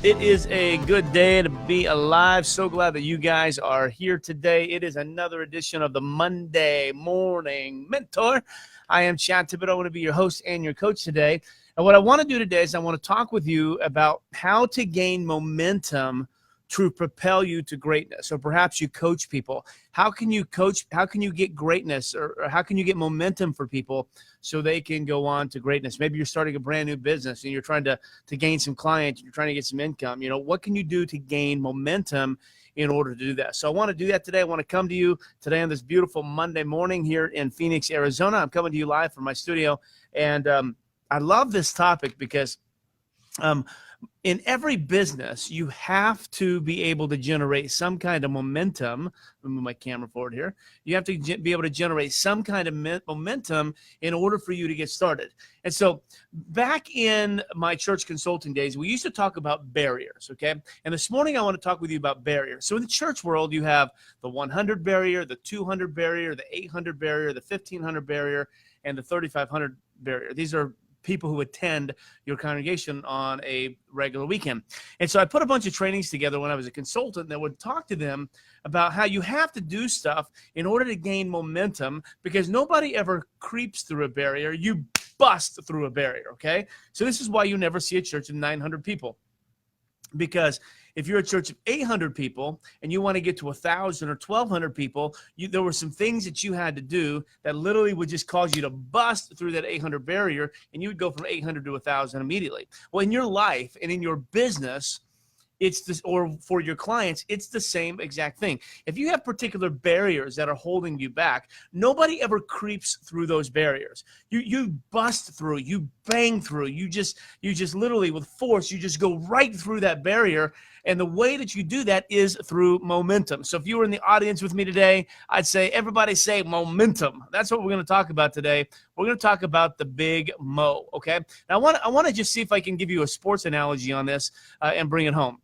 It is a good day to be alive. So glad that you guys are here today. It is another edition of the Monday Morning Mentor. I am Chad Tippett. I want to be your host and your coach today. And what I want to do today is I want to talk with you about how to gain momentum to propel you to greatness. Or perhaps you coach people. How can you coach? How can you get greatness or how can you get momentum for people so they can go on to greatness? Maybe you're starting a brand new business and you're trying to gain some clients. You're trying to get some income. You know, what can you do to gain momentum in order to do that? So I want to do that today. I want to come to you today on this beautiful Monday morning here in Phoenix, Arizona. I'm coming to you live from my studio. And I love this topic because in every business, you have to be able to generate some kind of momentum. Let me move my camera forward here. You have to be able to generate some kind of momentum in order for you to get started. And so back in my church consulting days, we used to talk about barriers, okay? And this morning, I want to talk with you about barriers. So in the church world, you have the 100 barrier, the 200 barrier, the 800 barrier, the 1500 barrier, and the 3500 barrier. These are people who attend your congregation on a regular weekend. And so I put a bunch of trainings together when I was a consultant that would talk to them about how you have to do stuff in order to gain momentum, because nobody ever creeps through a barrier. You bust through a barrier, okay? So this is why you never see a church of 900 people. Because if you're a church of 800 people and you want to get to 1,000 or 1,200 people, there were some things that you had to do that literally would just cause you to bust through that 800 barrier, and you would go from 800 to 1,000 immediately. Well, in your life and in your business, it's this, or for your clients, it's the same exact thing. If you have particular barriers that are holding you back, nobody ever creeps through those barriers. You bust through, you bang through, you just literally with force, you just go right through that barrier. And the way that you do that is through momentum. So if you were in the audience with me today, I'd say, everybody say momentum. That's what we're going to talk about today. We're going to talk about the big mo, okay? Now, I want to just see if I can give you a sports analogy on this and bring it home.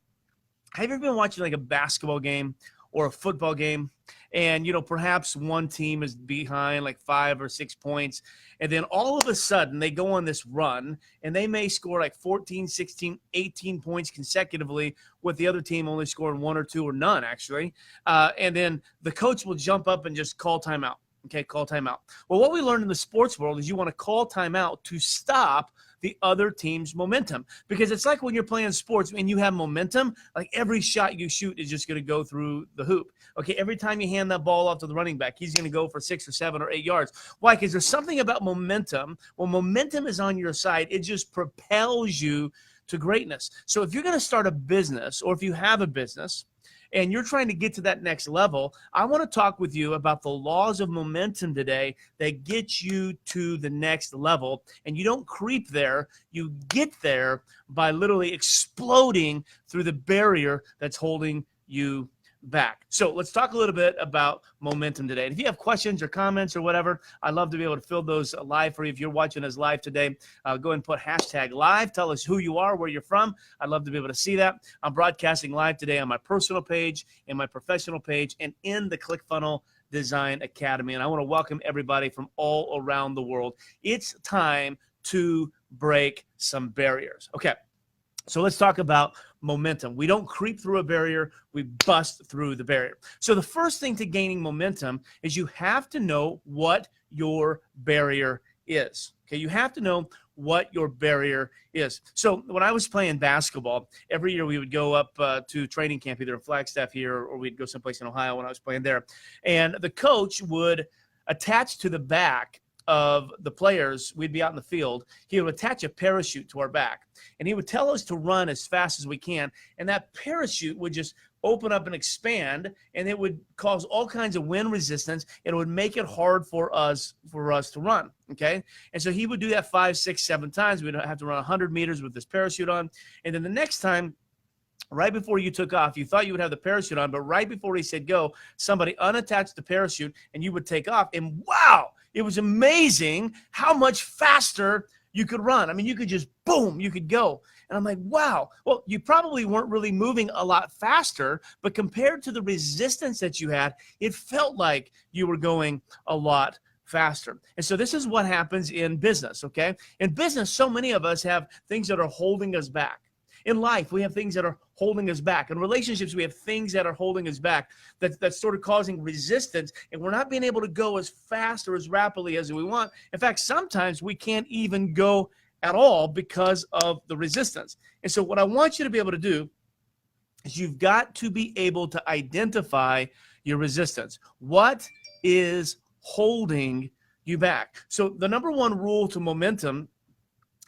Have you ever been watching like a basketball game or a football game, and, you know, perhaps one team is behind like 5 or 6 points, and then all of a sudden they go on this run and they may score like 14, 16, 18 points consecutively, with the other team only scoring 1 or 2 or none, actually. And then the coach will jump up and just call timeout. Okay, call timeout. Well, what we learned in the sports world is you want to call timeout to stop the other team's momentum, because it's like when you're playing sports and you have momentum, like every shot you shoot is just going to go through the hoop. Okay, every time you hand that ball off to the running back, he's going to go for 6 or 7 or 8 yards. Why? Because there's something about momentum. When momentum is on your side, it just propels you to greatness. So if you're going to start a business, or if you have a business and you're trying to get to that next level, I want to talk with you about the laws of momentum today that get you to the next level. And you don't creep there. You get there by literally exploding through the barrier that's holding you back. So let's talk a little bit about momentum today. And if you have questions or comments or whatever, I'd love to be able to fill those live for you. If you're watching us live today, go ahead and put hashtag live. Tell us who you are, where you're from. I'd love to be able to see that. I'm broadcasting live today on my personal page, in my professional page, and in the ClickFunnels Design Academy. And I want to welcome everybody from all around the world. It's time to break some barriers. Okay. So let's talk about momentum. We don't creep through a barrier, we bust through the barrier. So the first thing to gaining momentum is you have to know what your barrier is. Okay, you have to know what your barrier is. So when I was playing basketball, every year we would go up to training camp, either in Flagstaff here, or we'd go someplace in Ohio when I was playing there. And the coach would attach to the back of the players, we'd be out in the field, he would attach a parachute to our back, and he would tell us to run as fast as we can, and that parachute would just open up and expand, and it would cause all kinds of wind resistance, and it would make it hard for us to run, okay? And so he would do that 5, 6, 7 times. We'd have to run 100 meters with this parachute on, and then the next time, right before you took off, you thought you would have the parachute on, but right before he said go, somebody unattached the parachute, and you would take off, and wow, it was amazing how much faster you could run. I mean, you could just, boom, you could go. And I'm like, wow. Well, you probably weren't really moving a lot faster, but compared to the resistance that you had, it felt like you were going a lot faster. And so this is what happens in business, okay? In business, so many of us have things that are holding us back. In life, we have things that are holding us back. In relationships, we have things that are holding us back, that's sort of causing resistance, and we're not being able to go as fast or as rapidly as we want. In fact, sometimes we can't even go at all because of the resistance. And so what I want you to be able to do is you've got to be able to identify your resistance. What is holding you back? So the number one rule to momentum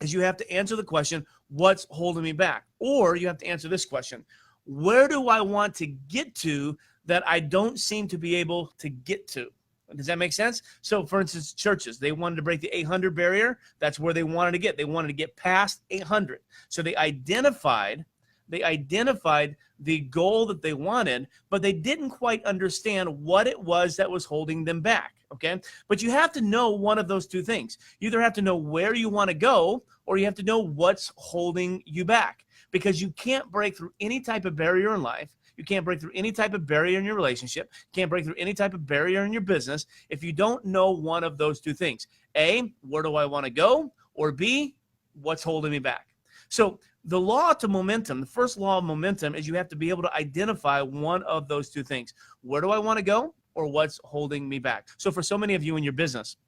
is you have to answer the question, what's holding me back? Or you have to answer this question, where do I want to get to that I don't seem to be able to get to? Does that make sense? So for instance, churches, they wanted to break the 800 barrier. That's where they wanted to get. They wanted to get past 800. So they identified the goal that they wanted, but they didn't quite understand what it was that was holding them back. Okay. But you have to know one of those two things. You either have to know where you want to go, or you have to know what's holding you back, because you can't break through any type of barrier in life. You can't break through any type of barrier in your relationship. You can't break through any type of barrier in your business if you don't know one of those two things. A, where do I want to go? Or B, what's holding me back? So the law to momentum, the first law of momentum, is you have to be able to identify one of those two things. Where do I want to go, or what's holding me back? So for so many of you in your business,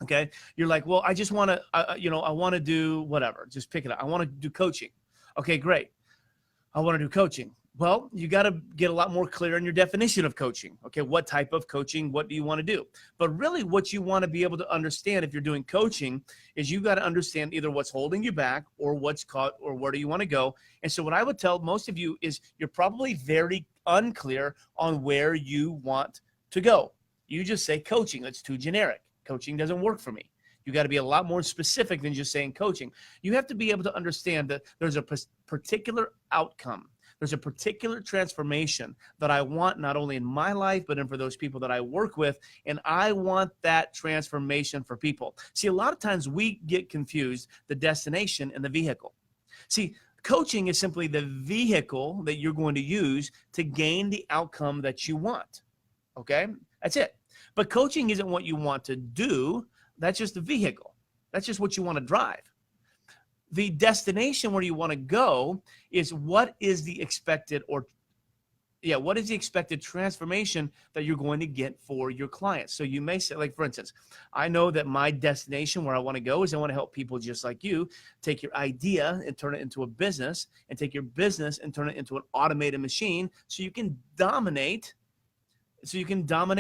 okay, you're like, well, I just want to, I want to do whatever. Just pick it up. I want to do coaching. Okay, great. I want to do coaching. Well, you got to get a lot more clear in your definition of coaching. Okay, what type of coaching? What do you want to do? But really what you want to be able to understand if you're doing coaching is you got to understand either what's holding you back or what's caught or where do you want to go. And so what I would tell most of you is you're probably very unclear on where you want to go. You just say coaching. That's too generic. Coaching doesn't work for me. You got to be a lot more specific than just saying coaching. You have to be able to understand that there's a particular outcome. There's a particular transformation that I want not only in my life, but in for those people that I work with. And I want that transformation for people. See, a lot of times we get confused, the destination and the vehicle. See, coaching is simply the vehicle that you're going to use to gain the outcome that you want. Okay, that's it. But coaching isn't what you want to do. That's just the vehicle. That's just what you want to drive. The destination where you want to go is what is the expected what is the expected transformation that you're going to get for your clients? So you may say, like, for instance, I know that my destination where I want to go is I want to help people just like you take your idea and turn it into a business, and take your business and turn it into an automated machine so you can dominate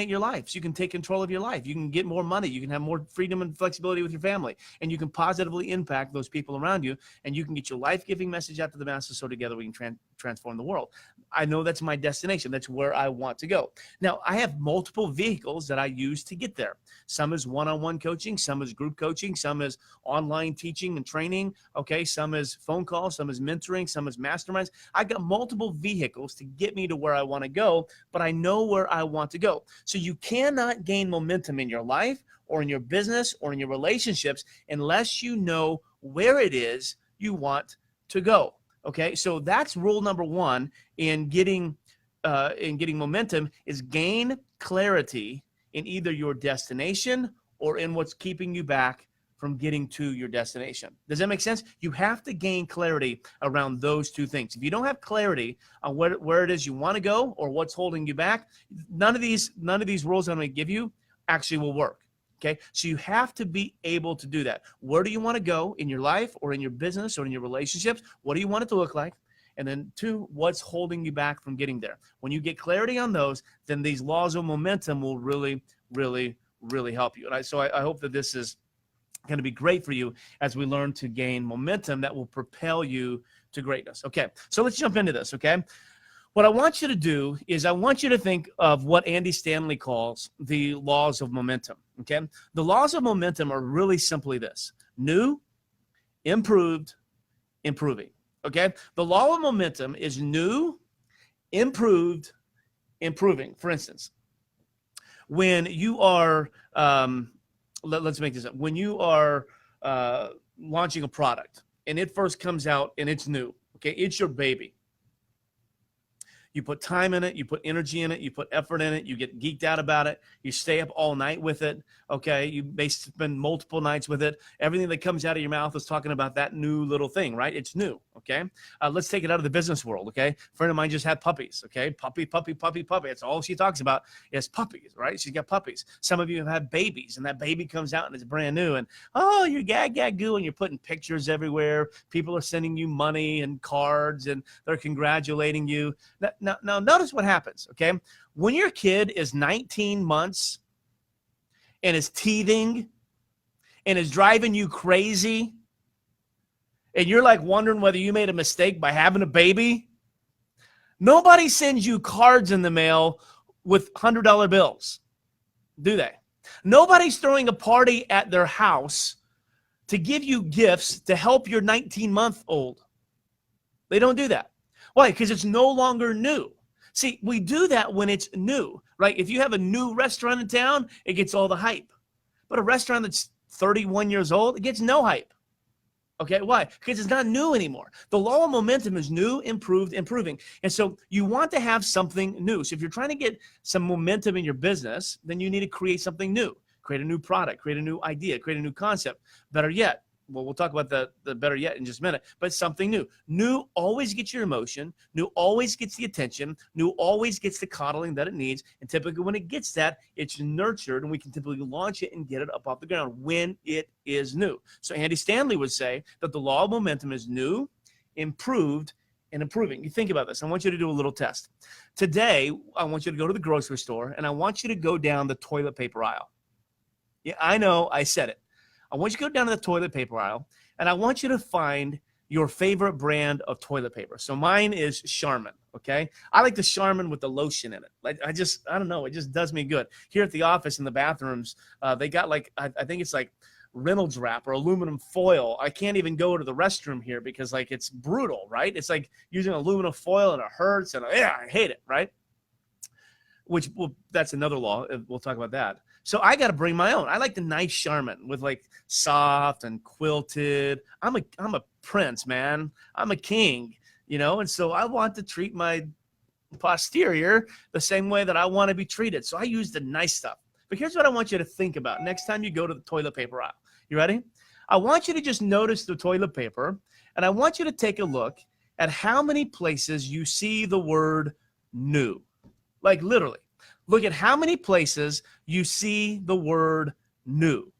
your life. So you can take control of your life. You can get more money. You can have more freedom and flexibility with your family, and you can positively impact those people around you, and you can get your life-giving message out to the masses so together we can transform the world. I know that's my destination. That's where I want to go. Now, I have multiple vehicles that I use to get there. Some is one-on-one coaching, some is group coaching, some is online teaching and training, okay? Some is phone calls, some is mentoring, some is masterminds. I got multiple vehicles to get me to where I want to go, but I know where I want to go. So you cannot gain momentum in your life or in your business or in your relationships unless you know where it is you want to go. Okay, so that's rule number one in getting momentum, is gain clarity in either your destination or in what's keeping you back from getting to your destination. Does that make sense? You have to gain clarity around those two things. If you don't have clarity on where it is you want to go or what's holding you back, none of these rules I'm going to give you actually will work. Okay, so you have to be able to do that. Where do you want to go in your life or in your business or in your relationships? What do you want it to look like? And then two, what's holding you back from getting there? When you get clarity on those, then these laws of momentum will really, really, really help you. And I hope that this is going to be great for you as we learn to gain momentum that will propel you to greatness. Okay, so let's jump into this, okay? What I want you to do is I want you to think of what Andy Stanley calls the laws of momentum, okay? The laws of momentum are really simply this: new, improved, improving, okay? The law of momentum is new, improved, improving. For instance, when you are, let's make this up. When you are launching a product and it first comes out and it's new, okay? It's your baby. You put time in it, you put energy in it, you put effort in it, you get geeked out about it, you stay up all night with it, okay? You may spend multiple nights with it. Everything that comes out of your mouth is talking about that new little thing, right? It's new, okay? Let's take it out of the business world, okay? A friend of mine just had puppies, okay? Puppy, puppy, puppy, puppy. That's all she talks about is puppies, right? She's got puppies. Some of you have had babies, and that baby comes out and it's brand new, and oh, you're gag, and you're putting pictures everywhere. People are sending you money and cards, and they're congratulating you. Now, notice what happens, okay? When your kid is 19 months and is teething and is driving you crazy, and you're like wondering whether you made a mistake by having a baby, nobody sends you cards in the mail with $100 bills, do they? Nobody's throwing a party at their house to give you gifts to help your 19-month-old. They don't do that. Why? Because it's no longer new. See, we do that when it's new, right? If you have a new restaurant in town, it gets all the hype. But a restaurant that's 31 years old, it gets no hype. Okay, why? Because it's not new anymore. The law of momentum is new, improved, improving. And so you want to have something new. So if you're trying to get some momentum in your business, then you need to create something new. Create a new product, create a new idea, create a new concept. Better yet, well, we'll talk about the better yet in just a minute, but something new. New always gets your emotion. New always gets the attention. New always gets the coddling that it needs. And typically when it gets that, it's nurtured, and we can typically launch it and get it up off the ground when it is new. So Andy Stanley would say that the law of momentum is new, improved, and improving. You think about this. I want you to do a little test. Today, I want you to go to the grocery store, and I want you to go down the toilet paper aisle. Yeah, I know, I said it. I want you to go down to the toilet paper aisle, and I want you to find your favorite brand of toilet paper. So mine is Charmin, okay? I like the Charmin with the lotion in it. Like I don't know, it just does me good. Here at the office in the bathrooms, they got like, I think it's like Reynolds wrap or aluminum foil. I can't even go to the restroom here because like it's brutal, right? It's like using aluminum foil and it hurts, and I hate it, right? Which, well, that's another law. We'll talk about that. So I got to bring my own. I like the nice Charmin with like soft and quilted. I'm a prince, man. I'm a king, you know, and so I want to treat my posterior the same way that I want to be treated. So I use the nice stuff. But here's what I want you to think about next time you go to the toilet paper aisle. You ready? I want you to just notice the toilet paper, and I want you to take a look at how many places you see the word new. Like literally. Look at how many places you see the word new.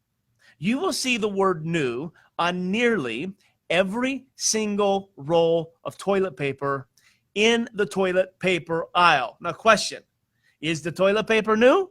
You will see the word new on nearly every single roll of toilet paper in the toilet paper aisle. Now, question, is the toilet paper new?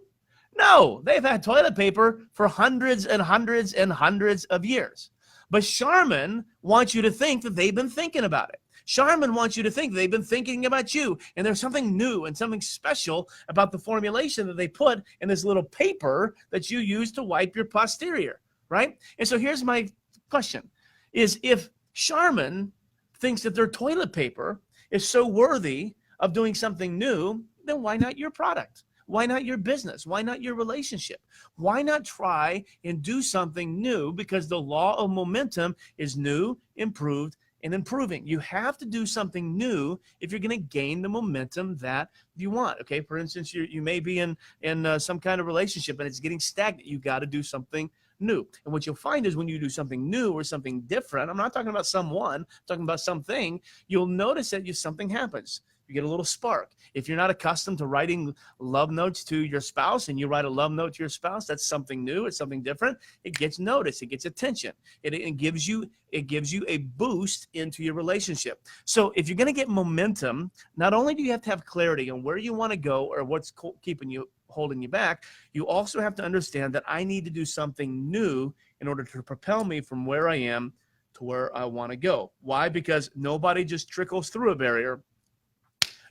No, they've had toilet paper for hundreds and hundreds and hundreds of years. But Charmin wants you to think that they've been thinking about it. Charmin wants you to think they've been thinking about you, and there's something new and something special about the formulation that they put in this little paper that you use to wipe your posterior, right? And so here's my question, is if Charmin thinks that their toilet paper is so worthy of doing something new, then why not your product? Why not your business? Why not your relationship? Why not try and do something new? Because the law of momentum is new, improved, and improving. You have to do something new if you're going to gain the momentum that you want. Okay, for instance, you may be in some kind of relationship and it's getting stagnant. You got to do something new. And what you'll find is when you do something new or something different, I'm not talking about someone, I'm talking about something, you'll notice that something happens. You get a little spark. If you're not accustomed to writing love notes to your spouse and you write a love note to your spouse, that's something new. It's something different. It gets noticed. It gets attention. It gives you a boost into your relationship. So if you're going to get momentum, not only do you have to have clarity on where you want to go or what's holding you back, you also have to understand that I need to do something new in order to propel me from where I am to where I want to go. Why? Because nobody just trickles through a barrier.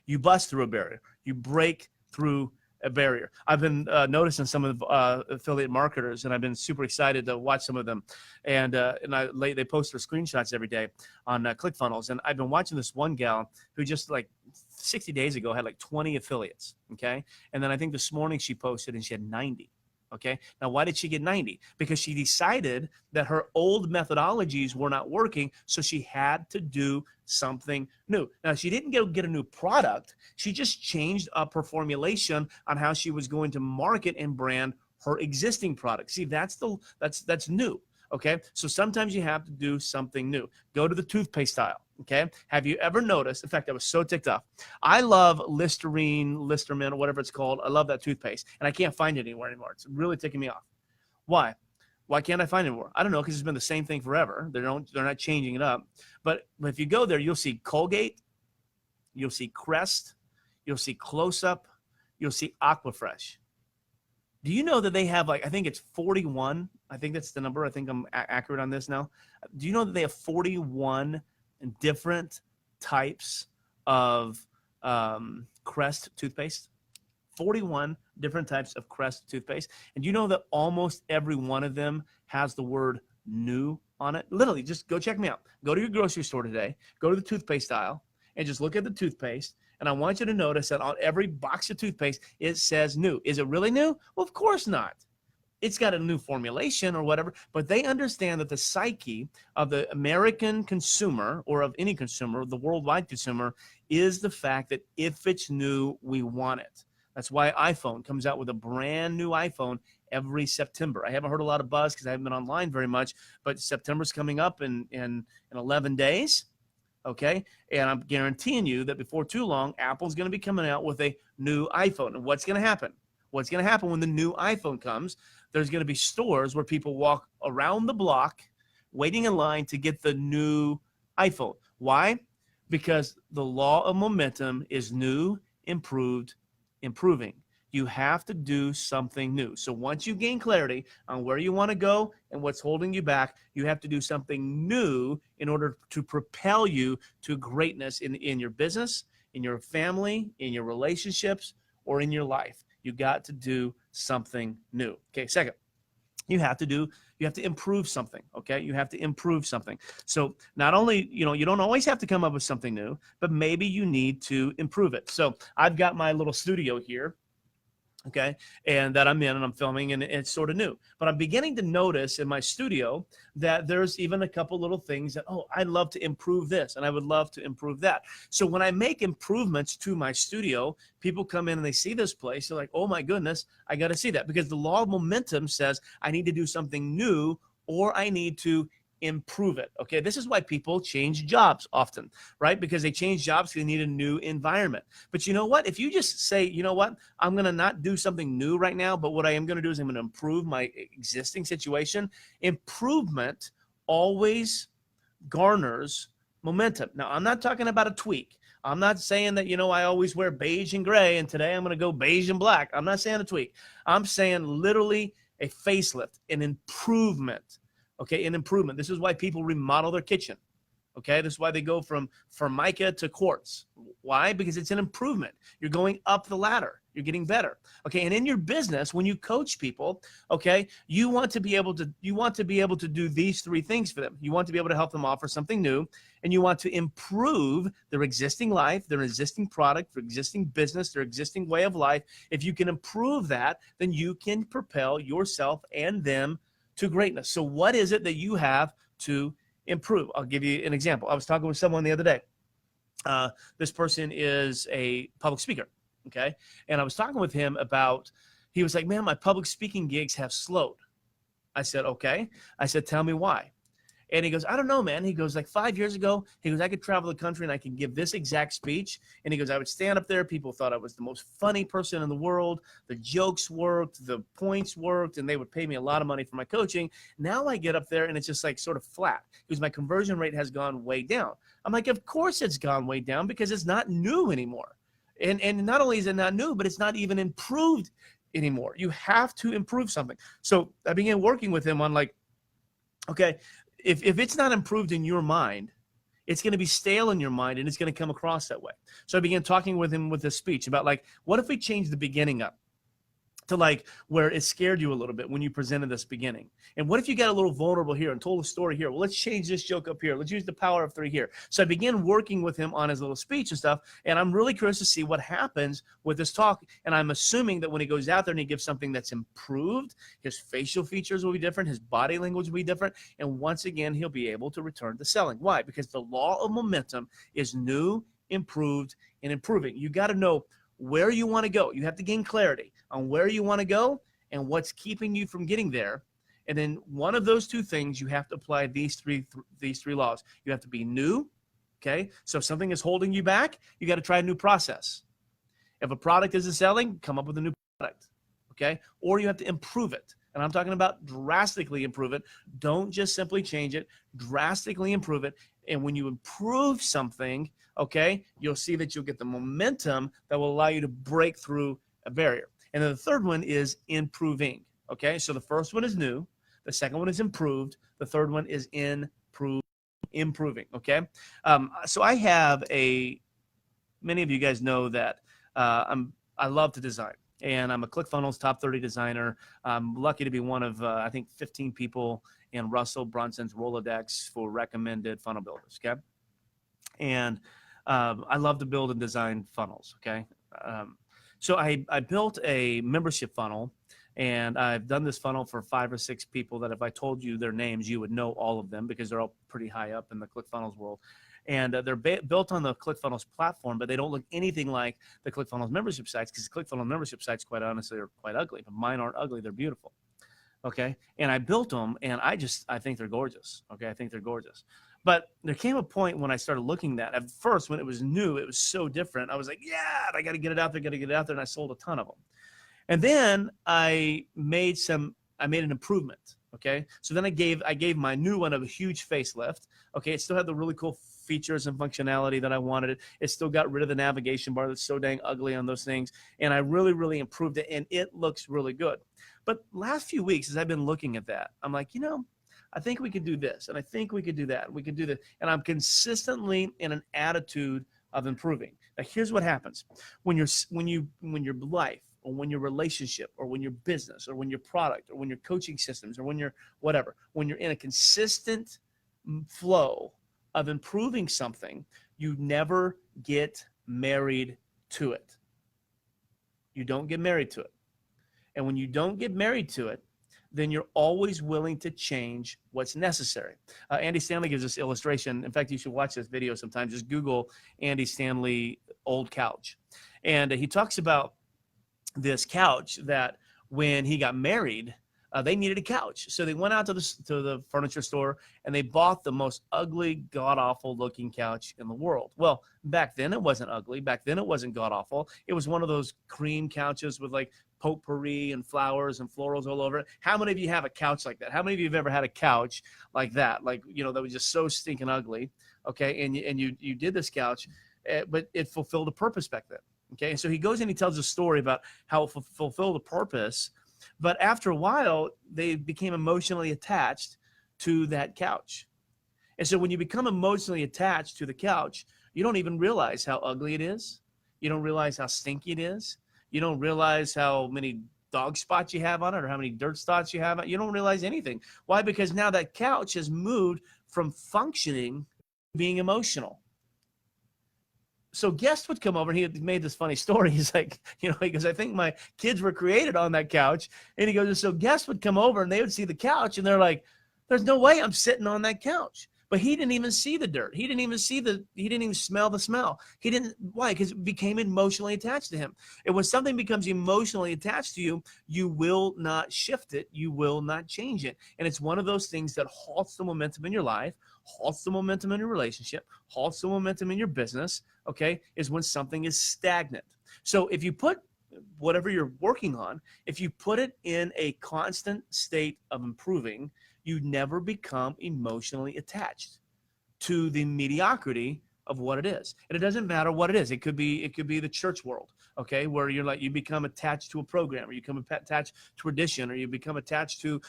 You bust through a barrier. You break through a barrier. I've been noticing some of the affiliate marketers, and I've been super excited to watch some of them. And they post their screenshots every day on ClickFunnels. And I've been watching this one gal who just like 60 days ago had like 20 affiliates. Okay. And then I think this morning she posted and she had 90. Okay. Now, why did she get 90? Because she decided that her old methodologies were not working. So she had to do something new. Now, she didn't get a new product. She just changed up her formulation on how she was going to market and brand her existing product. See, that's new. Okay. So sometimes you have to do something new. Go to the toothpaste aisle. Okay. Have you ever noticed? In fact, I was so ticked off. I love Listerine, Listerman, whatever it's called. I love that toothpaste, and I can't find it anywhere anymore. It's really ticking me off. Why? Why can't I find it anymore? I don't know, because it's been the same thing forever. They're not changing it up. But if you go there, you'll see Colgate, you'll see Crest, you'll see Close Up, you'll see Aquafresh. Do you know that they have, like, I think it's 41. I think that's the number. I think I'm accurate on this now. Do you know that they have 41 different types of Crest toothpaste? 41 different types of Crest toothpaste. And you know that almost every one of them has the word new on it? Literally, just go check me out. Go to your grocery store today, go to the toothpaste aisle, and just look at the toothpaste. And I want you to notice that on every box of toothpaste, it says new. Is it really new? Well, of course not. It's got a new formulation or whatever, but they understand that the psyche of the American consumer, or of any consumer, the worldwide consumer, is the fact that if it's new, we want it. That's why iPhone comes out with a brand new iPhone every September. I haven't heard a lot of buzz because I haven't been online very much, but September's coming up in 11 days. Okay. And I'm guaranteeing you that before too long, Apple's going to be coming out with a new iPhone. And what's going to happen? What's going to happen when the new iPhone comes? There's going to be stores where people walk around the block waiting in line to get the new iPhone. Why? Because the law of momentum is new, improved, improving. You have to do something new. So once you gain clarity on where you want to go and what's holding you back, you have to do something new in order to propel you to greatness in your business, in your family, in your relationships, or in your life. You got to do something new. Okay, second, you have to improve something. Okay, you have to improve something. So not only, you don't always have to come up with something new, but maybe you need to improve it. So I've got my little studio here, okay, and that I'm in and I'm filming, and it's sort of new. But I'm beginning to notice in my studio that there's even a couple little things that, I'd love to improve this and I would love to improve that. So when I make improvements to my studio, people come in and they see this place. They're like, oh my goodness, I got to see that, because the law of momentum says I need to do something new, or I need to improve it. Okay. This is why people change jobs often, right? Because they change jobs because they need a new environment. But you know what? If you just say, you know what, I'm going to not do something new right now, but what I am going to do is I'm going to improve my existing situation. Improvement always garners momentum. Now, I'm not talking about a tweak. I'm not saying that, I always wear beige and gray and today I'm going to go beige and black. I'm not saying a tweak. I'm saying literally a facelift, an improvement. Okay, an improvement. This is why people remodel their kitchen. Okay, this is why they go from Formica to quartz. Why? Because it's an improvement. You're going up the ladder. You're getting better. Okay, and in your business, when you coach people, okay, you want to be able to do these three things for them. You want to be able to help them offer something new, and you want to improve their existing life, their existing product, their existing business, their existing way of life. If you can improve that, then you can propel yourself and them to greatness. So what is it that you have to improve? I'll give you an example. I was talking with someone the other day. This person is a public speaker, okay? And I was talking with him about, he was like, man, my public speaking gigs have slowed. I said, okay. I said, tell me why. And he goes, I don't know, man. He goes, like 5 years ago, he goes, I could travel the country and I could give this exact speech. And he goes, I would stand up there. People thought I was the most funny person in the world. The jokes worked, the points worked, and they would pay me a lot of money for my coaching. Now I get up there and it's just like sort of flat, because my conversion rate has gone way down. I'm like, of course it's gone way down, because it's not new anymore. And not only is it not new, but it's not even improved anymore. You have to improve something. So I began working with him on, like, okay, if it's not improved in your mind, it's going to be stale in your mind, and it's going to come across that way. So I began talking with him with this speech about, like, what if we change the beginning up? to like where it scared you a little bit when you presented this beginning? And what if you got a little vulnerable here and told a story here? Well, let's change this joke up here. Let's use the power of 3 here. So I began working with him on his little speech and stuff. And I'm really curious to see what happens with this talk. And I'm assuming that when he goes out there and he gives something that's improved, his facial features will be different. His body language will be different. And once again, he'll be able to return to selling. Why? Because the law of momentum is new, improved, and improving. You got to know where you want to go. You have to gain clarity on where you want to go and what's keeping you from getting there. And then one of those 2 things, you have to apply these three laws. You have to be new. Okay. So if something is holding you back, you got to try a new process. If a product isn't selling, come up with a new product. Okay. Or you have to improve it. And I'm talking about drastically improve it. Don't just simply change it, drastically improve it. And when you improve something, okay, you'll see that you'll get the momentum that will allow you to break through a barrier. And then the third one is improving. Okay, so the first one is new. The second one is improved. The third one is improving. Okay, so I have many of you guys know that I love to design. And I'm a ClickFunnels top 30 designer. I'm lucky to be one of, I think, 15 people in Russell Brunson's Rolodex for recommended funnel builders, okay? And I love to build and design funnels, okay? So I built a membership funnel, and I've done this funnel for 5 or 6 people that if I told you their names, you would know all of them because they're all pretty high up in the ClickFunnels world. And they're built on the ClickFunnels platform, but they don't look anything like the ClickFunnels membership sites because the ClickFunnels membership sites, quite honestly, are quite ugly. But mine aren't ugly. They're beautiful. Okay. And I built them, and I think they're gorgeous. Okay. I think they're gorgeous. But there came a point when I started looking at first, when it was new, it was so different. I was like, yeah, I got to get it out there, And I sold a ton of them. And then I made an improvement. Okay. So then I gave my new one a huge facelift. Okay. It still had the really cool features and functionality that I wanted. It still got rid of the navigation bar that's so dang ugly on those things. And I really, really improved it, and it looks really good. But last few weeks, as I've been looking at that, I'm like, I think we could do this, and I think we could do that. We could do that. And I'm consistently in an attitude of improving. Now, here's what happens. When your life, or when your relationship, or when your business, or when your product, or when your coaching systems, or when you're whatever, when you're in a consistent flow of improving something, you never get married to it. You don't get married to it. And when you don't get married to it, then you're always willing to change what's necessary. Andy Stanley gives this illustration. In fact, you should watch this video sometime. Just Google Andy Stanley old couch. And he talks about this couch that when he got married, they needed a couch. So they went out to the furniture store and they bought the most ugly, god-awful looking couch in the world. Well, back then it wasn't ugly. Back then it wasn't god-awful. It was one of those cream couches with like potpourri and flowers and florals all over it. How many of you have a couch like that? How many of you have ever had a couch like that? Like, that was just so stinking ugly. Okay. And you did this couch, but it fulfilled a purpose back then. Okay. And so he goes and he tells a story about how it fulfilled a purpose. But after a while, they became emotionally attached to that couch. And so when you become emotionally attached to the couch, you don't even realize how ugly it is. You don't realize how stinky it is. You don't realize how many dog spots you have on it or how many dirt spots you have on it. You don't realize anything. Why? Because now that couch has moved from functioning to being emotional. So guests would come over, and he had made this funny story. He's like, he goes, I think my kids were created on that couch. And he goes, so guests would come over and they would see the couch and they're like, there's no way I'm sitting on that couch. But he didn't even see the dirt. He didn't even smell the smell. Why? Because it became emotionally attached to him. And when something becomes emotionally attached to you, you will not shift it. You will not change it. And it's one of those things that halts the momentum in your life, halts the momentum in your relationship, halts the momentum in your business, okay, is when something is stagnant. So if you put whatever you're working on, if you put it in a constant state of improving, you never become emotionally attached to the mediocrity of what it is. And it doesn't matter what it is. It could be the church world, okay, where you become attached to a program, or you become attached to tradition, or you become attached to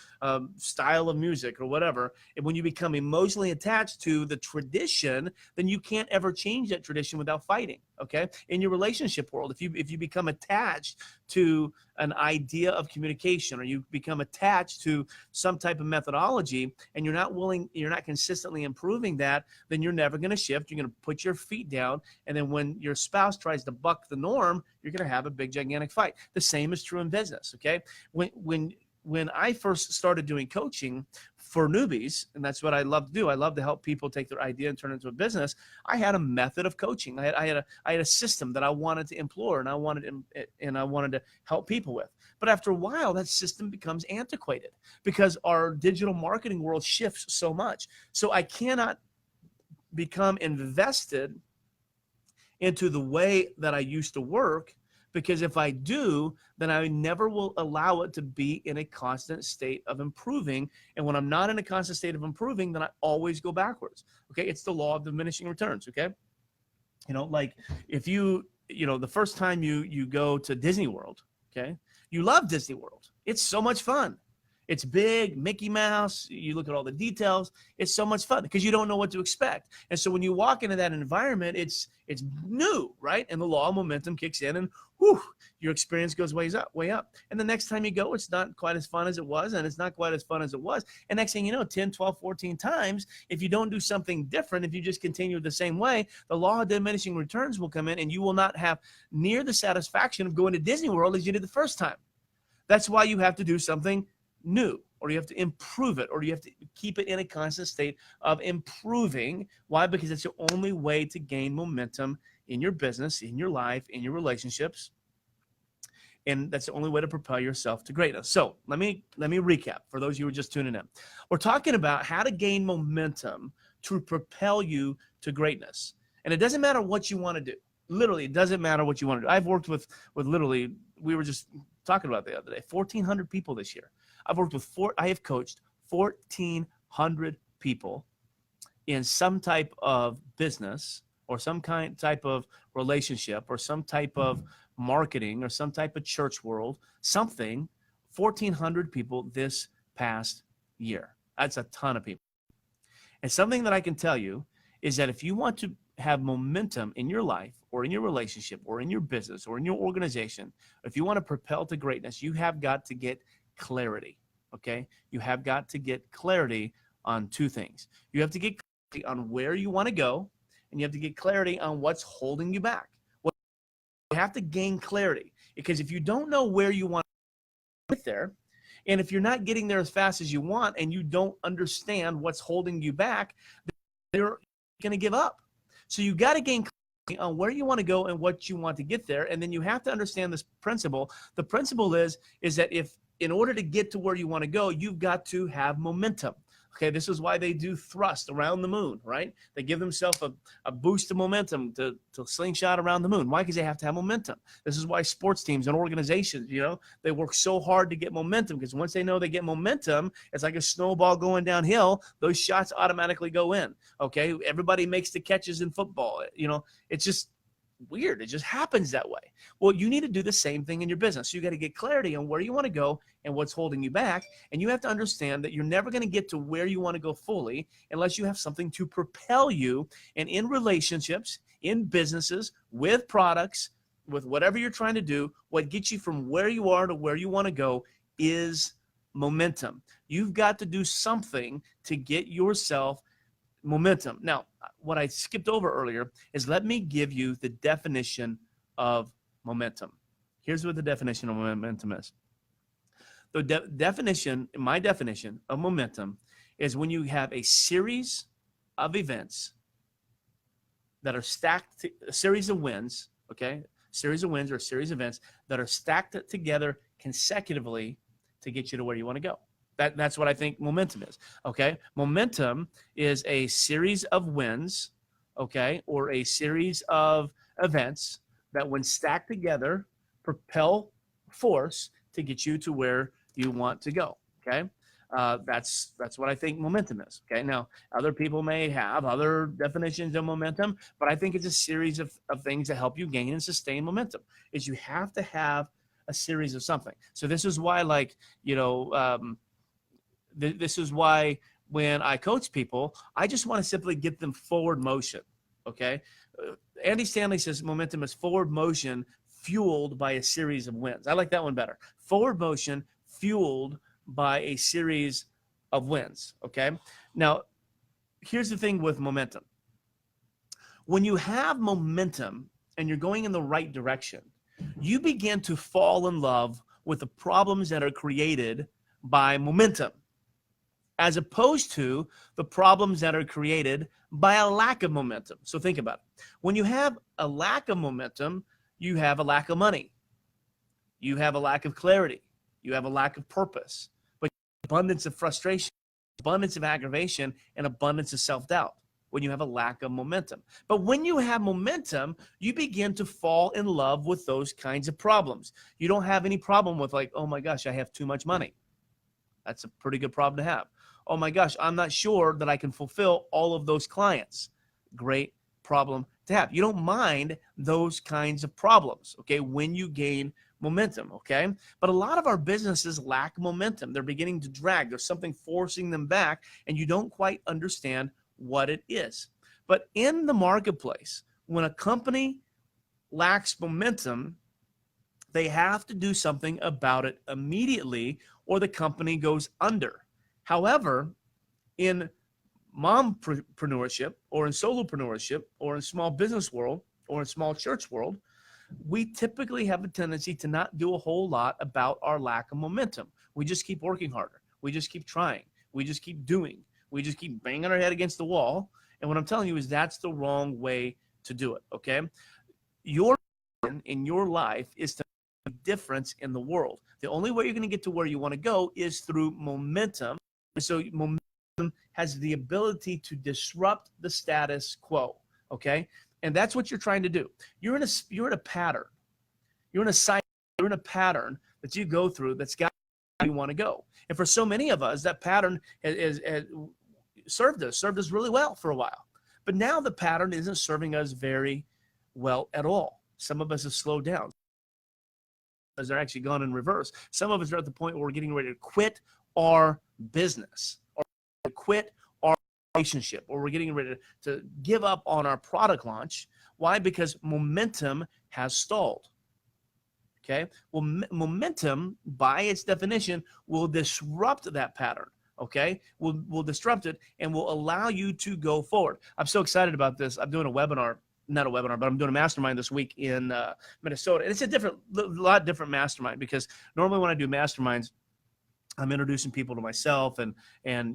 style of music or whatever. And when you become emotionally attached to the tradition, then you can't ever change that tradition without fighting, okay? In your relationship world, if you become attached to an idea of communication, or you become attached to some type of methodology, and you're not consistently improving that, then you're never going to shift. You're going to put your feet down. And then when your spouse tries to buck the norm, you're going to have a big, gigantic fight. The same is true in business. Okay. When I first started doing coaching for newbies, and that's what I love to do, I love to help people take their idea and turn it into a business. I had a method of coaching. I had a system that I wanted to employ, and I wanted to help people with. But after a while, that system becomes antiquated because our digital marketing world shifts so much. So I cannot become invested into the way that I used to work, because if I do, then I never will allow it to be in a constant state of improving. And when I'm not in a constant state of improving, then I always go backwards. Okay. It's the law of diminishing returns. Okay. Like if the first time you go to Disney World, okay, you love Disney World. It's so much fun. It's big, Mickey Mouse. You look at all the details. It's so much fun because you don't know what to expect. And so when you walk into that environment, it's new, right? And the law of momentum kicks in, and whew, your experience goes way up. And the next time you go, it's not quite as fun as it was, and it's not quite as fun as it was. And next thing you know, 10, 12, 14 times, if you don't do something different, if you just continue the same way, the law of diminishing returns will come in, and you will not have near the satisfaction of going to Disney World as you did the first time. That's why you have to do something new, or you have to improve it, or you have to keep it in a constant state of improving. Why? Because it's the only way to gain momentum in your business, in your life, in your relationships. And that's the only way to propel yourself to greatness. So let me recap for those of you who are just tuning in. We're talking about how to gain momentum to propel you to greatness. And it doesn't matter what you want to do. Literally, it doesn't matter what you want to do. I've worked with literally, we were just talking about the other day, 1,400 people this year. I have coached 1,400 people in some type of business, or some type of relationship, or some type of marketing, or some type of church world, 1,400 people this past year. That's a ton of people. And something that I can tell you is that if you want to have momentum in your life, or in your relationship, or in your business, or in your organization, if you want to propel to greatness, you have got to get clarity. Okay. You have got to get clarity on two things. You have to get clarity on where you want to go, and you have to get clarity on what's holding you back. You have to gain clarity, because if you don't know where you want to get there, and if you're not getting there as fast as you want, and you don't understand what's holding you back, then you're going to give up. So you got to gain clarity on where you want to go and what you want to get there. And then you have to understand this principle. The principle is that in order to get to where you want to go, you've got to have momentum. Okay, this is why they do thrust around the moon, right? They give themselves a boost of momentum to slingshot around the moon. Why? Because they have to have momentum. This is why sports teams and organizations, they work so hard to get momentum, because once they know they get momentum, it's like a snowball going downhill. Those shots automatically go in. Okay, everybody makes the catches in football. It's just weird. It just happens that way. Well, you need to do the same thing in your business. You got to get clarity on where you want to go and what's holding you back. And you have to understand that you're never going to get to where you want to go fully unless you have something to propel you. And in relationships, in businesses, with products, with whatever you're trying to do, what gets you from where you are to where you want to go is momentum. You've got to do something to get yourself momentum. Now, what I skipped over earlier is, let me give you the definition of momentum. Here's what the definition of momentum is. The my definition of momentum is when you have a series of events that are stacked, a series of wins, okay? Series of wins or a series of events that are stacked together consecutively to get you to where you want to go. That's what I think momentum is, okay? Momentum is a series of wins, okay, or a series of events that, when stacked together, propel force to get you to where you want to go, okay? That's what I think momentum is, okay? Now, other people may have other definitions of momentum, but I think it's a series of things that help you gain and sustain momentum. Is you have to have a series of something. So this is why, this is why when I coach people, I just want to simply get them forward motion, okay? Andy Stanley says momentum is forward motion fueled by a series of wins. I like that one better. Forward motion fueled by a series of wins. Okay. Now, here's the thing with momentum. When you have momentum and you're going in the right direction, you begin to fall in love with the problems that are created by momentum, as opposed to the problems that are created by a lack of momentum. So think about it. When you have a lack of momentum, you have a lack of money. You have a lack of clarity. You have a lack of purpose, but abundance of frustration, abundance of aggravation, and abundance of self-doubt when you have a lack of momentum. But when you have momentum, you begin to fall in love with those kinds of problems. You don't have any problem with like, oh my gosh, I have too much money. That's a pretty good problem to have. Oh my gosh, I'm not sure that I can fulfill all of those clients. Great problem to have. You don't mind those kinds of problems, okay, when you gain momentum, okay? But a lot of our businesses lack momentum. They're beginning to drag. There's something forcing them back, and you don't quite understand what it is. But in the marketplace, when a company lacks momentum, they have to do something about it immediately, or the company goes under. However, in mompreneurship or in solopreneurship or in small business world or in small church world, we typically have a tendency to not do a whole lot about our lack of momentum. We just keep working harder. We just keep trying. We just keep doing. We just keep banging our head against the wall. And what I'm telling you is that's the wrong way to do it, okay? Your mission in your life is to make a difference in the world. The only way you're going to get to where you want to go is through momentum. And so momentum has the ability to disrupt the status quo, okay? And that's what you're trying to do. You're in a pattern. You're in a cycle. You're in a pattern that you go through that's got where you want to go. And for so many of us, that pattern has served us really well for a while. But now the pattern isn't serving us very well at all. Some of us have slowed down. As they're actually gone in reverse. Some of us are at the point where we're getting ready to quit our business or quit our relationship, or we're getting ready to give up on our product launch. Why? Because momentum has stalled. Okay. Well, momentum, by its definition, will disrupt that pattern. Okay. Will disrupt it and will allow you to go forward. I'm so excited about this. I'm doing a webinar. Not a webinar, but I'm doing a mastermind this week in Minnesota. And it's a lot different mastermind, because normally when I do masterminds, I'm introducing people to myself and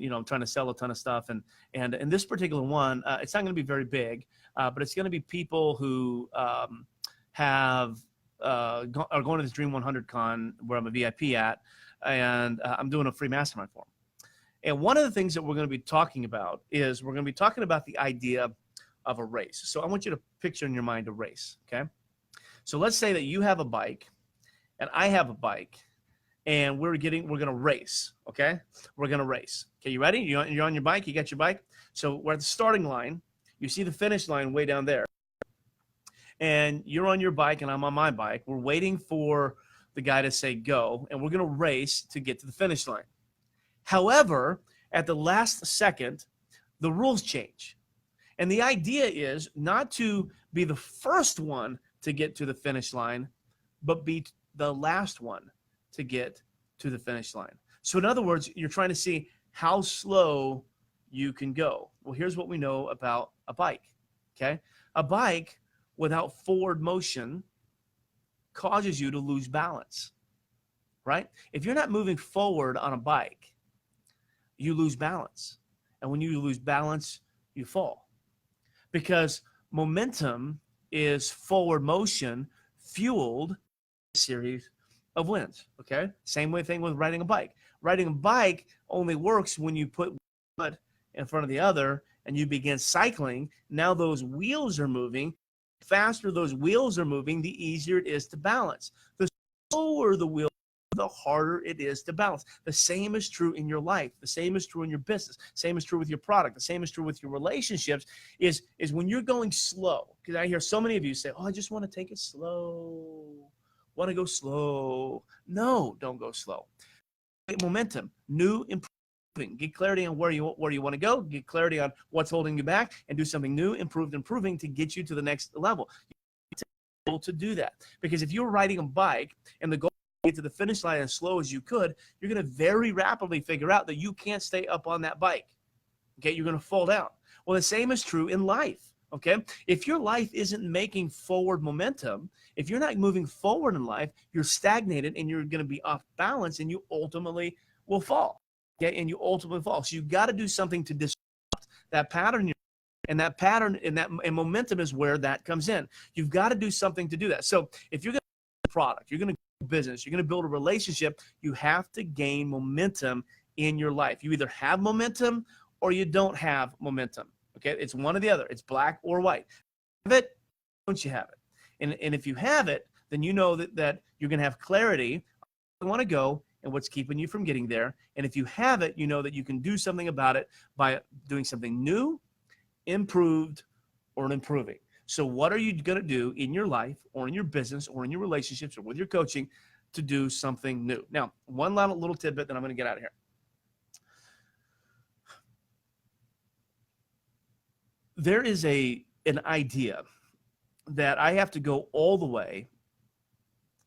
you know, I'm trying to sell a ton of stuff. And in this particular one, it's not going to be very big, but it's going to be people who are going to this Dream 100 Con where I'm a VIP at, and I'm doing a free mastermind for them. And one of the things that we're going to be talking about is we're going to be talking about the idea of a race. So I want you to picture in your mind a race, okay? So let's say that you have a bike and I have a bike, and we're going to race, okay? We're going to race. Okay, you ready? You're on your bike, you got your bike. So we're at the starting line. You see the finish line way down there. And you're on your bike and I'm on my bike. We're waiting for the guy to say go, and we're going to race to get to the finish line. However, at the last second, the rules change. And the idea is not to be the first one to get to the finish line, but be the last one to get to the finish line. So in other words, you're trying to see how slow you can go. Well, here's what we know about a bike, okay? A bike without forward motion causes you to lose balance, right? If you're not moving forward on a bike, you lose balance. And when you lose balance, you fall. Because momentum is forward motion fueled a series of wins, okay? Same thing with riding a bike. Riding a bike only works when you put one foot in front of the other and you begin cycling. Now those wheels are moving. The faster those wheels are moving, the easier it is to balance. The slower the wheel, the harder it is to balance. The same is true in your life. The same is true in your business. The same is true with your product. The same is true with your relationships, is when you're going slow. Because I hear so many of you say, oh, I just want to take it slow. Want to go slow. No, don't go slow. Get momentum, new, improving. Get clarity on where you want to go. Get clarity on what's holding you back, and do something new, improved, improving to get you to the next level. to do that. Because if you're riding a bike and the goal is to get to the finish line as slow as you could, you're going to very rapidly figure out that you can't stay up on that bike. Okay, you're going to fall down. Well, the same is true in life. Okay, if your life isn't making forward momentum, if you're not moving forward in life, you're stagnated and you're going to be off balance and you ultimately will fall. Okay, and you ultimately fall. So you've got to do something to disrupt that pattern. And that pattern and momentum is where that comes in. You've got to do something to do that. So if you're going to build a product, you're going to build a business, you're going to build a relationship, you have to gain momentum in your life. You either have momentum or you don't have momentum. Okay, it's one or the other. It's black or white. Have it, don't you have it? And if you have it, then you know that you're going to have clarity on where you want to go and what's keeping you from getting there. And if you have it, you know that you can do something about it by doing something new, improved, or improving. So what are you going to do in your life or in your business or in your relationships or with your coaching to do something new? Now, one little tidbit that I'm going to get out of here. There is an idea that I have to go all the way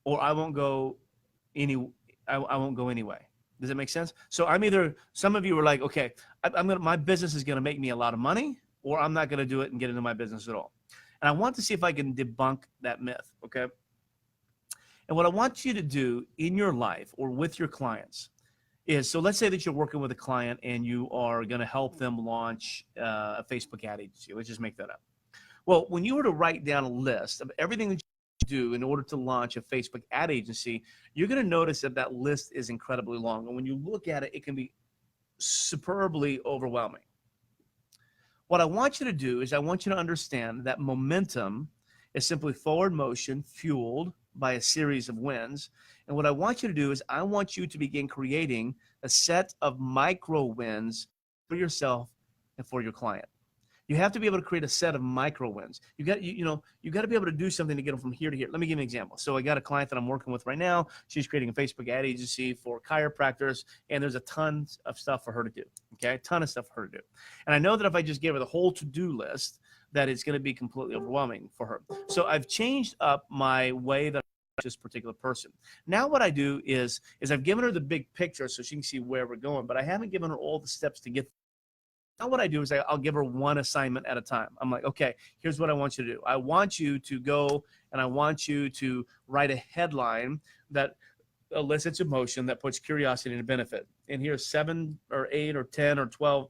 or I won't go I won't go anyway. Does that make sense? So I'm either, some of you are like, okay, my business is going to make me a lot of money, or I'm not going to do it and get into my business at all. And I want to see if I can debunk that myth, okay? And what I want you to do in your life or with your clients is, so let's say that you're working with a client and you are going to help them launch a Facebook ad agency. Let's just make that up. Well, when you were to write down a list of everything that you do in order to launch a Facebook ad agency, you're going to notice that that list is incredibly long. And when you look at it, it can be superbly overwhelming. What I want you to do is I want you to understand that momentum is simply forward motion fueled by a series of wins. And what I want you to do is I want you to begin creating a set of micro wins for yourself and for your client. You have to be able to create a set of micro wins. You got to be able to do something to get them from here to here. Let me give you an example. So I got a client that I'm working with right now. She's creating a Facebook ad agency for chiropractors, and there's a ton of stuff for her to do. Okay, a ton of stuff for her to do. And I know that if I just gave her the whole to-do list, that it's going to be completely overwhelming for her. So I've changed up my way that I this particular person. Now what I do is I've given her the big picture so she can see where we're going, but I haven't given her all the steps to get. Now what I do is I'll give her one assignment at a time. I'm like, okay, here's what I want you to do. I want you to go and I want you to write a headline that elicits emotion, that puts curiosity and a benefit. And here's 7 or 8 or 10 or 12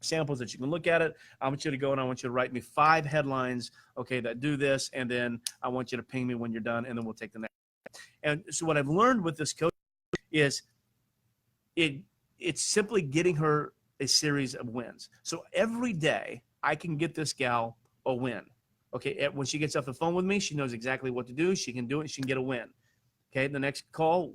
samples that you can look at it. I want you to go and I want you to write me 5 headlines, okay, that do this. And then I want you to ping me when you're done, and then we'll take the next. And so what I've learned with this coach is it's simply getting her a series of wins. So every day I can get this gal a win. Okay, when she gets off the phone with me, she knows exactly what to do. She can do it. She can get a win. Okay, the next call,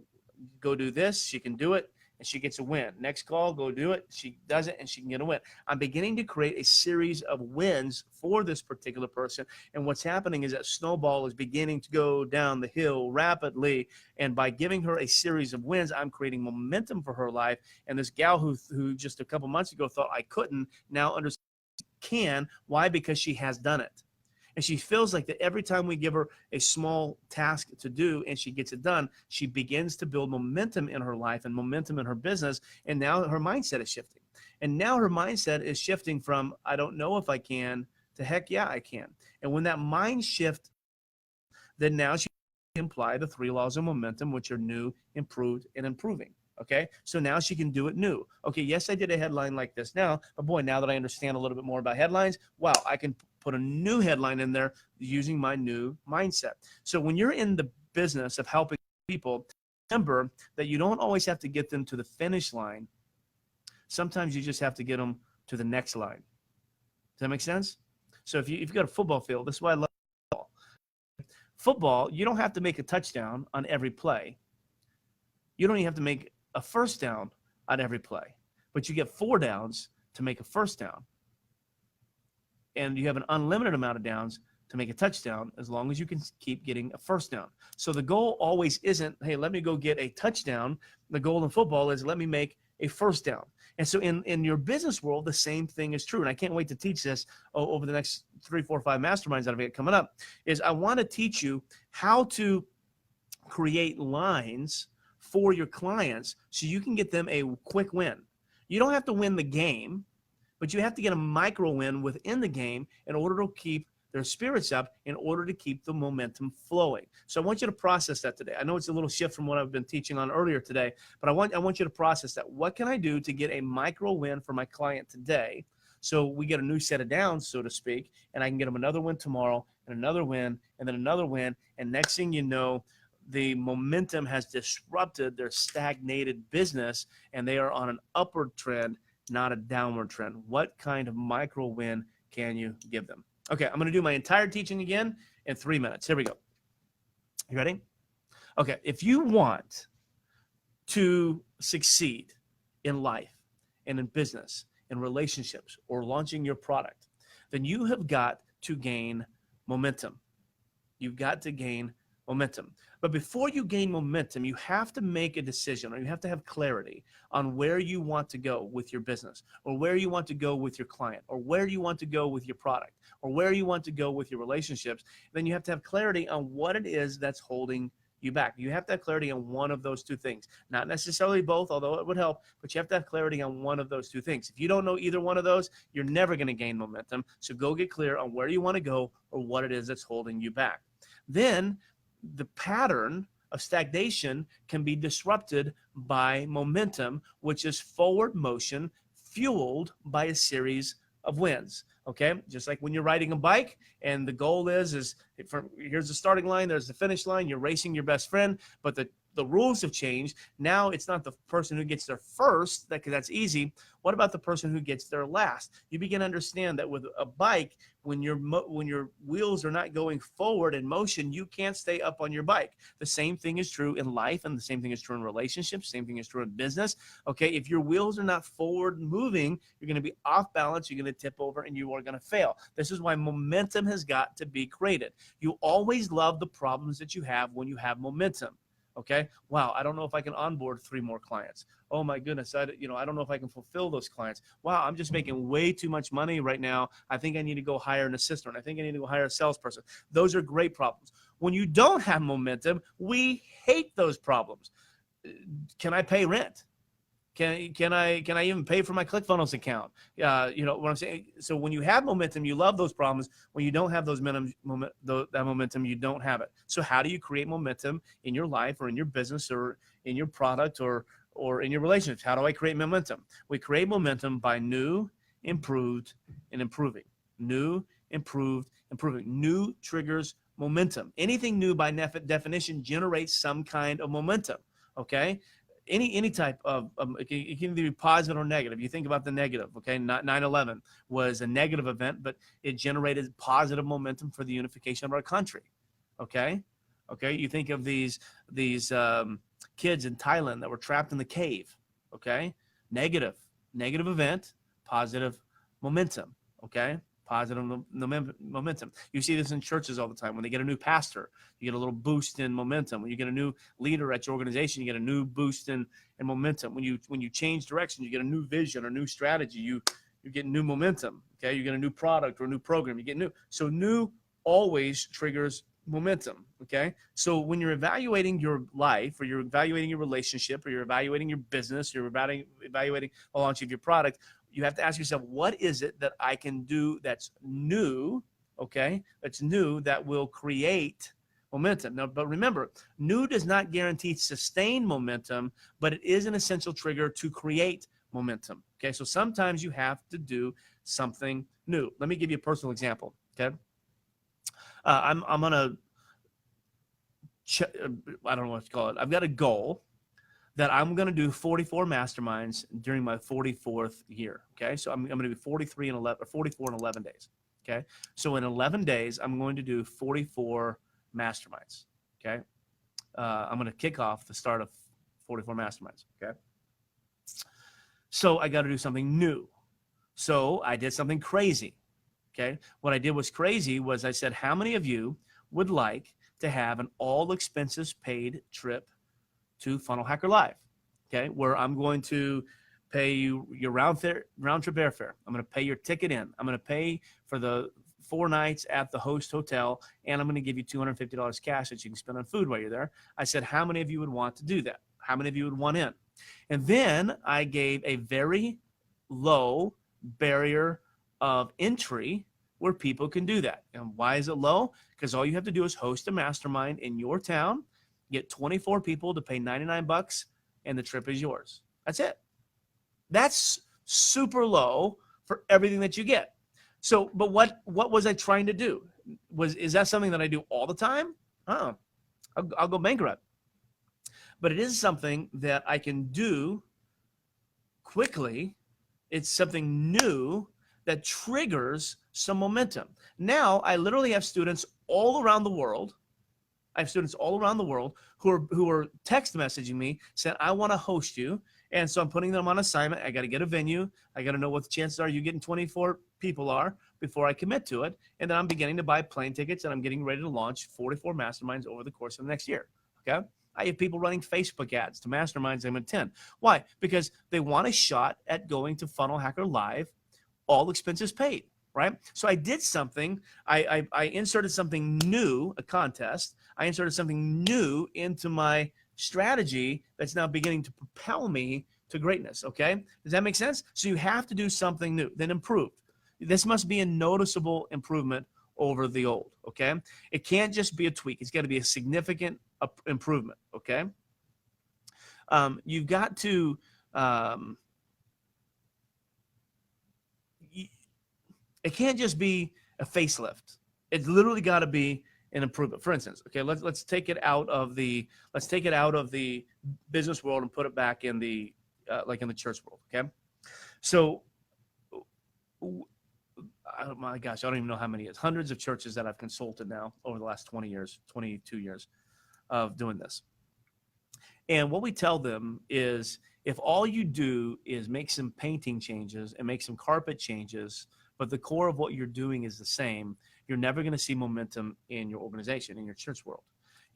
go do this. She can do it, and she gets a win. Next call, go do it. She does it, and she can get a win. I'm beginning to create a series of wins for this particular person. And what's happening is that snowball is beginning to go down the hill rapidly. And by giving her a series of wins, I'm creating momentum for her life. And this gal who just a couple months ago thought I couldn't, now understands can. Why? Because she has done it. And she feels like that every time we give her a small task to do and she gets it done, she begins to build momentum in her life and momentum in her business. And now her mindset is shifting. And now her mindset is shifting from, I don't know if I can, to heck yeah, I can. And when that mind shift, then now she can apply the 3 laws of momentum, which are new, improved, and improving. Okay, so now she can do it new. Okay, yes, I did a headline like this now, but boy, now that I understand a little bit more about headlines, wow, I can put a new headline in there using my new mindset. So when you're in the business of helping people, remember that you don't always have to get them to the finish line. Sometimes you just have to get them to the next line. Does that make sense? So if you've got a football field, this is why I love football. Football, you don't have to make a touchdown on every play. You don't even have to make a first down on every play, but you get 4 downs to make a first down. And you have an unlimited amount of downs to make a touchdown as long as you can keep getting a first down. So the goal always isn't, hey, let me go get a touchdown. The goal in football is let me make a first down. And so in your business world, the same thing is true. And I can't wait to teach this over the next 3, 4, 5 masterminds that I've got coming up, is I want to teach you how to create lines for your clients so you can get them a quick win. You don't have to win the game, but you have to get a micro win within the game in order to keep their spirits up, in order to keep the momentum flowing. So I want you to process that today. I know it's a little shift from what I've been teaching on earlier today, but I want you to process that. What can I do to get a micro win for my client today, so we get a new set of downs, so to speak, and I can get them another win tomorrow, and another win, and then another win, and next thing you know, the momentum has disrupted their stagnated business, and they are on an upward trend, not a downward trend. What kind of micro win can you give them? Okay, I'm going to do my entire teaching again in 3 minutes. Here we go. You ready? Okay, if you want to succeed in life and in business, in relationships, or launching your product, then you have got to gain momentum. You've got to gain momentum. But before you gain momentum, you have to make a decision, or you have to have clarity on where you want to go with your business, or where you want to go with your client, or where you want to go with your product, or where you want to go with your relationships. Then you have to have clarity on what it is that's holding you back. You have to have clarity on one of those two things, not necessarily both, although it would help, but you have to have clarity on one of those two things. If you don't know either one of those, you're never going to gain momentum. So go get clear on where you want to go, or what it is that's holding you back. Then the pattern of stagnation can be disrupted by momentum, which is forward motion fueled by a series of wins. Okay, just like when you're riding a bike and the goal is here's the starting line, there's the finish line, you're racing your best friend, but the rules have changed. Now it's not the person who gets there first, that's easy. What about the person who gets there last? You begin to understand that with a bike, when your wheels are not going forward in motion, you can't stay up on your bike. The same thing is true in life, and the same thing is true in relationships. Same thing is true in business. Okay, if your wheels are not forward moving, you're going to be off balance. You're going to tip over, and you are going to fail. This is why momentum has got to be created. You always love the problems that you have when you have momentum. Okay. Wow. I don't know if I can onboard 3 more clients. Oh my goodness. I don't know if I can fulfill those clients. Wow. I'm just making way too much money right now. I think I need to go hire an assistant. I think I need to go hire a salesperson. Those are great problems. When you don't have momentum, we hate those problems. Can I pay rent? Can I even pay for my ClickFunnels account? What I'm saying. So when you have momentum, you love those problems. When you don't have that momentum, you don't have it. So how do you create momentum in your life, or in your business, or in your product, or in your relationships? How do I create momentum? We create momentum by new, improved, and improving. New, improved, improving. New triggers momentum. Anything new by definition generates some kind of momentum. Okay. Any type of it can either be positive or negative. You think about the negative. Okay, 9/11 was a negative event, but it generated positive momentum for the unification of our country. Okay, you think of these kids in Thailand that were trapped in the cave. Okay, negative event, positive momentum. Okay, positive momentum. You see this in churches all the time. When they get a new pastor, you get a little boost in momentum. When you get a new leader at your organization, you get a new boost in momentum. When you change direction, you get a new vision or new strategy. You get new momentum. Okay, you get a new product or a new program. You get new. So new always triggers momentum. Okay, so when you're evaluating your life, or you're evaluating your relationship, or you're evaluating your business, or you're evaluating the launch of your product, you have to ask yourself, what is it that I can do that's new, okay, that's new, that will create momentum? Now, but remember, new does not guarantee sustained momentum, but it is an essential trigger to create momentum, okay? So sometimes you have to do something new. Let me give you a personal example, okay? I'm going to, I don't know what to call it. I've got a goal that I'm going to do 44 masterminds during my 44th year. Okay. So I'm going to do 44 in 11 days. Okay. So in 11 days, I'm going to do 44 masterminds. Okay. I'm going to kick off the start of 44 masterminds. Okay. So I got to do something new. So I did something crazy. Okay. What I did was crazy was I said, how many of you would like to have an all expenses paid trip to Funnel Hacker Live? Okay. Where I'm going to pay you your round trip airfare. I'm going to pay your ticket in. I'm going to pay for the 4 nights at the host hotel, and I'm going to give you $250 cash that you can spend on food while you're there. I said, how many of you would want to do that? How many of you would want in? And then I gave a very low barrier of entry where people can do that. And why is it low? Because all you have to do is host a mastermind in your town, get 24 people to pay $99, and the trip is yours. That's it. That's super low for everything that you get. So, but what was I trying to do? Is that something that I do all the time? Oh, I'll go bankrupt. But it is something that I can do quickly. It's something new that triggers some momentum. Now, I literally have students all around the world. I have students all around the world who are text messaging me saying, I want to host you. And so I'm putting them on assignment. I got to get a venue. I got to know what the chances are you getting 24 people are before I commit to it. And then I'm beginning to buy plane tickets, and I'm getting ready to launch 44 masterminds over the course of the next year. Okay. I have people running Facebook ads to masterminds I'm in 10. Why? Because they want a shot at going to Funnel Hacker Live, all expenses paid, right? So I did something. I inserted something new, a contest. I inserted something new into my strategy that's now beginning to propel me to greatness, okay? Does that make sense? So you have to do something new, then improve. This must be a noticeable improvement over the old, okay? It can't just be a tweak. It's got to be a significant improvement, okay? You've got to, it can't just be a facelift. It's literally got to be an improvement. For instance, okay, let's take it out of the business world and put it back in the like in the church world. Okay, so oh my gosh, I don't even know how many. It's hundreds of churches that I've consulted now over the last 20 years, 22 years of doing this. And what we tell them is, if all you do is make some painting changes and make some carpet changes, but the core of what you're doing is the same, you're never going to see momentum in your organization, in your church world.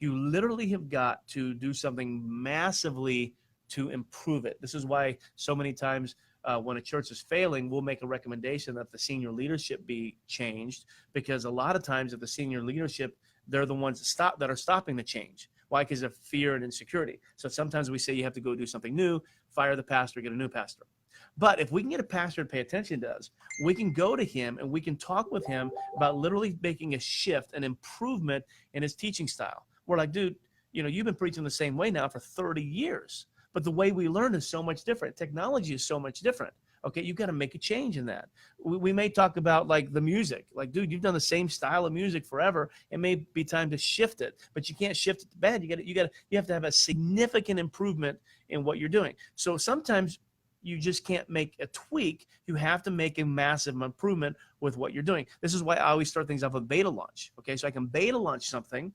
You literally have got to do something massively to improve it. This is why so many times when a church is failing, we'll make a recommendation that the senior leadership be changed, because a lot of times if the senior leadership, they're the ones that are stopping the change. Why? Because of fear and insecurity. So sometimes we say you have to go do something new, fire the pastor, get a new pastor. But if we can get a pastor to pay attention to us, we can go to him and we can talk with him about literally making a shift, an improvement in his teaching style. We're like, dude, you've been preaching the same way now for 30 years, but the way we learn is so much different. Technology is so much different. Okay, you got to make a change in that. We may talk about like the music, like, dude, you've done the same style of music forever. It may be time to shift it, but you can't shift it to bad. You have to have a significant improvement in what you're doing. So sometimes you just can't make a tweak. You have to make a massive improvement with what you're doing. This is why I always start things off with beta launch. Okay, so I can beta launch something,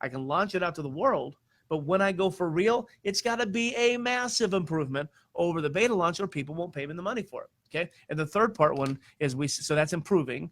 I can launch it out to the world, but when I go for real, it's got to be a massive improvement over the beta launch, or people won't pay me the money for it. Okay, and the third part one is so that's improving.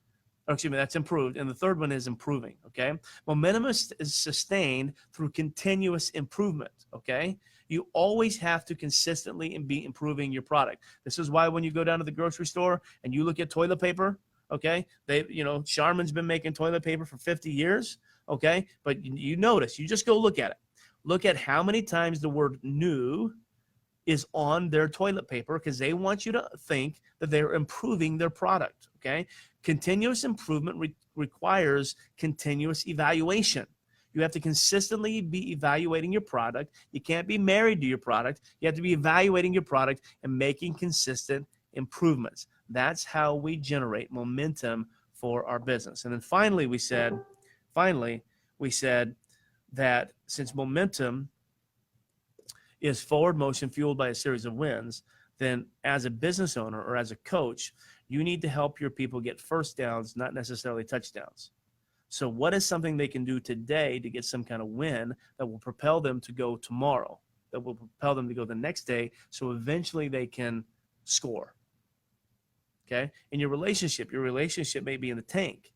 Or excuse me, that's improved. And the third one is improving. Okay, momentum is sustained through continuous improvement. Okay. You always have to consistently be improving your product. This is why when you go down to the grocery store and you look at toilet paper, okay, Charmin's been making toilet paper for 50 years, okay, but you notice, you just go look at it. Look at how many times the word new is on their toilet paper, because they want you to think that they're improving their product, okay? Continuous improvement requires continuous evaluation. You have to consistently be evaluating your product. You can't be married to your product. You have to be evaluating your product and making consistent improvements. That's how we generate momentum for our business. And then finally, we said that since momentum is forward motion fueled by a series of wins, then as a business owner or as a coach, you need to help your people get first downs, not necessarily touchdowns. So what is something they can do today to get some kind of win that will propel them to go tomorrow, that will propel them to go the next day, so eventually they can score? Okay? In your relationship may be in the tank.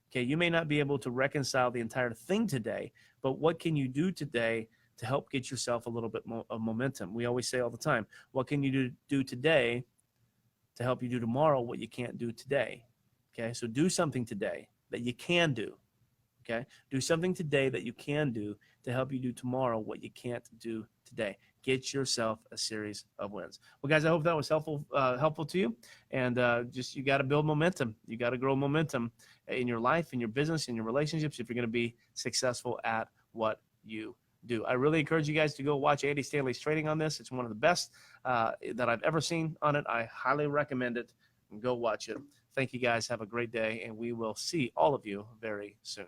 Okay, you may not be able to reconcile the entire thing today, but what can you do today to help get yourself a little bit more of momentum. We always say all the time, what can you do today to help you do tomorrow what you can't do today? Okay, so do something today that you can do. Okay, do something today that you can do to help you do tomorrow what you can't do today. Get yourself a series of wins. Well, guys, I hope that was helpful to you. And just, you got to build momentum. You got to grow momentum in your life, in your business, in your relationships, if you're going to be successful at what you do. I really encourage you guys to go watch Andy Stanley's training on this. It's one of the best that I've ever seen on it. I highly recommend it. Go watch it. Thank you, guys. Have a great day, and we will see all of you very soon.